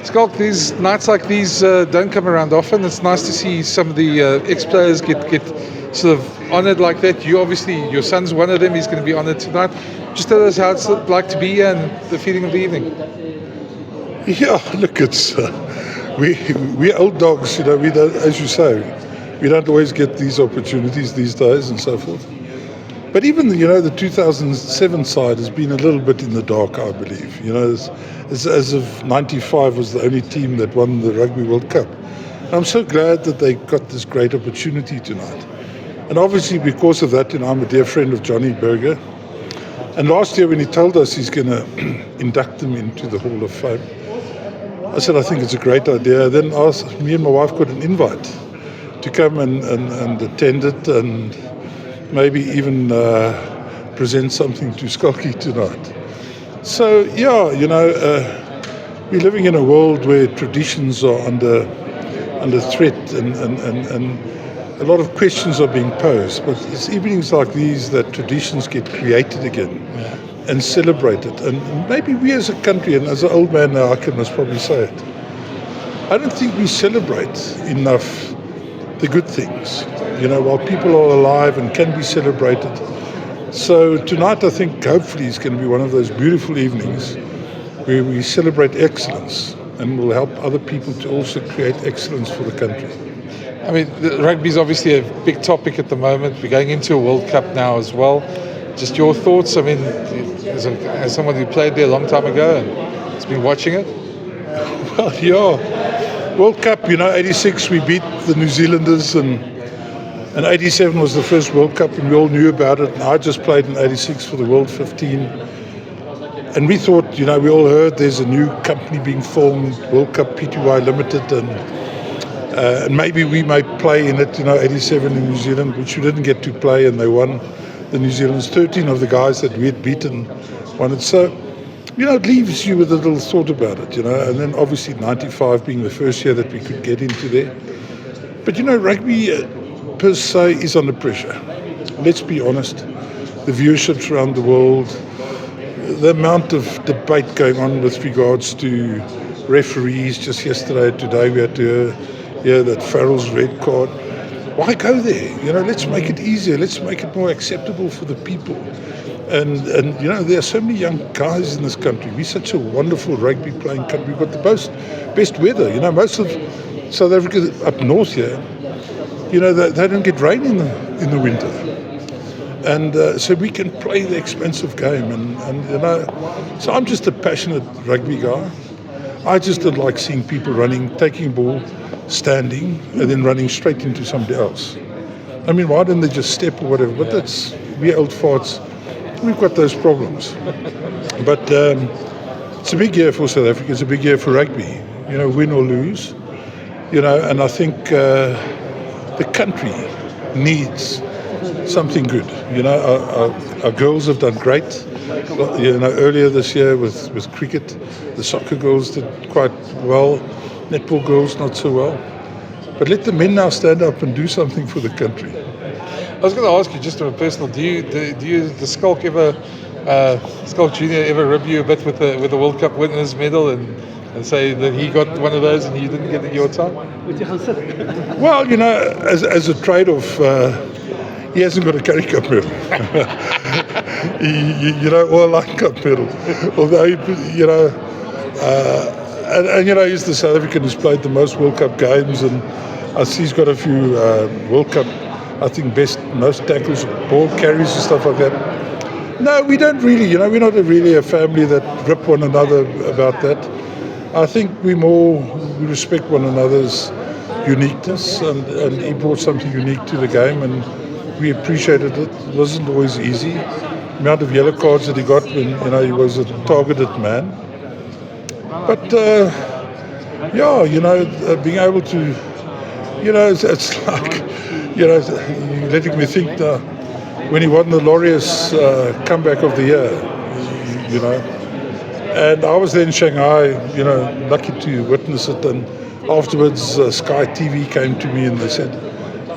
Schalk, these nights like these don't come around often. It's nice to see some of the ex-players get sort of honoured like that. You obviously, your son's one of them. He's going to be honoured tonight. Just tell us how it's like to be here and the feeling of the evening. Yeah, look, it's we old dogs, we don't, as you say, we don't always get these opportunities these days and so forth. But even the 2007 side has been a little bit in the dark, I believe. As of '95 was the only team that won the Rugby World Cup. And I'm so glad that they got this great opportunity tonight. And obviously because of that, I'm a dear friend of Johnny Berger. And last year when he told us he's going to induct them into the Hall of Fame, I said, I think it's a great idea. Then me and my wife got an invite to come and attend it and maybe even present something to Schalky tonight. So, yeah, we're living in a world where traditions are under threat and a lot of questions are being posed. But it's evenings like these that traditions get created again and celebrated. And maybe we as a country, and as an old man now, I can must probably say it, I don't think we celebrate enough the good things, while people are alive and can be celebrated. So tonight I think hopefully is going to be one of those beautiful evenings where we celebrate excellence and will help other people to also create excellence for the country. I mean, rugby is obviously a big topic at the moment. We're going into a World Cup now as well. Just your thoughts, I mean, as someone who played there a long time ago and has been watching it? Well, yeah. World Cup, 86 we beat the New Zealanders and 87 was the first World Cup and we all knew about it. And I just played in 86 for the World 15. And we thought, we all heard there's a new company being formed, World Cup Pty Limited, and maybe we may play in it, 87 in New Zealand, which we didn't get to play and they won. The New Zealanders, 13 of the guys that we had beaten won it. So, it leaves you with a little thought about it, and then obviously 95 being the first year that we could get into there. But, rugby per se is under pressure. Let's be honest. The viewerships around the world, the amount of debate going on with regards to referees. Just yesterday, today, we had to hear that Farrell's red card. Why go there? Let's make it easier. Let's make it more acceptable for the people. And there are so many young guys in this country. We're such a wonderful rugby playing country. We've got the best weather. Most of South Africa up north here, they don't get rain in the winter. And so we can play the expensive game. And so I'm just a passionate rugby guy. I just don't like seeing people running, taking ball, standing, and then running straight into somebody else. I mean, why don't they just step or whatever? But we old farts. We've got those problems. But it's a big year for South Africa. It's a big year for rugby, win or lose. And I think the country needs something good. Our girls have done great. Earlier this year with cricket, the soccer girls did quite well. Netball girls not so well. But let the men now stand up and do something for the country. I was going to ask you just on a personal, the Schalk Schalk Junior ever rib you a bit with the World Cup winners medal and say that he got one of those and you didn't get your time? Well, as a trade-off, he hasn't got a Currie Cup medal. Or a Lion Cup medal. Although, he's the South African who's played the most World Cup games, and I see he's got a few World Cup, I think, most tackles, ball carries and stuff like that. No, we don't really, we're not really a family that rip one another about that. I think we respect one another's uniqueness, and he brought something unique to the game, and we appreciated it. It wasn't always easy. The amount of yellow cards that he got when, he was a targeted man. But, being able to, it's like, you're letting me think now, when he won the Laureus comeback of the year, And I was there in Shanghai, lucky to witness it. And afterwards, Sky TV came to me and they said,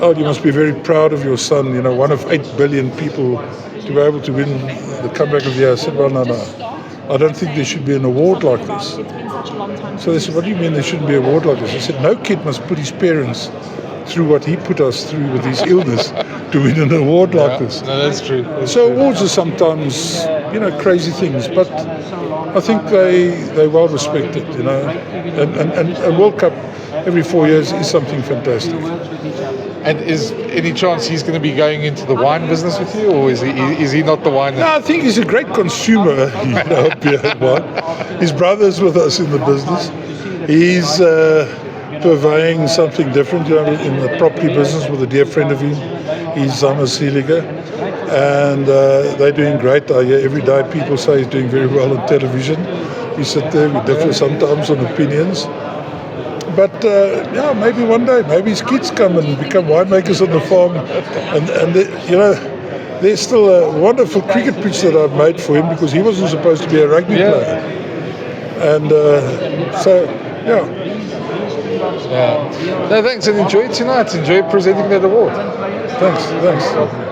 "Oh, you must be very proud of your son, one of 8 billion people to be able to win the comeback of the year." I said, "Well, no. I don't think there should be an award like this. So they said, what do you mean there shouldn't be an award like this? I said, no kid must put his parents through what he put us through with his illness to win an award like this. No, that's true. So awards are sometimes, crazy things, but I think they're well respected, and a World Cup every 4 years is something fantastic. And is any chance he's going to be going into the wine business with you, or is he not the wine? No, I think he's a great consumer of beer and wine. His brother's with us in the business. He's purveying something different, in the property business with a dear friend of him. He's Zama Seliger, and they're doing great. I hear every day people say he's doing very well on television. We sit there, we differ sometimes on opinions. But maybe one day, maybe his kids come and become winemakers on the farm, and there's still a wonderful cricket pitch that I've made for him because he wasn't supposed to be a rugby player, and No, thanks, and enjoy it tonight. Enjoy presenting that award. Thanks.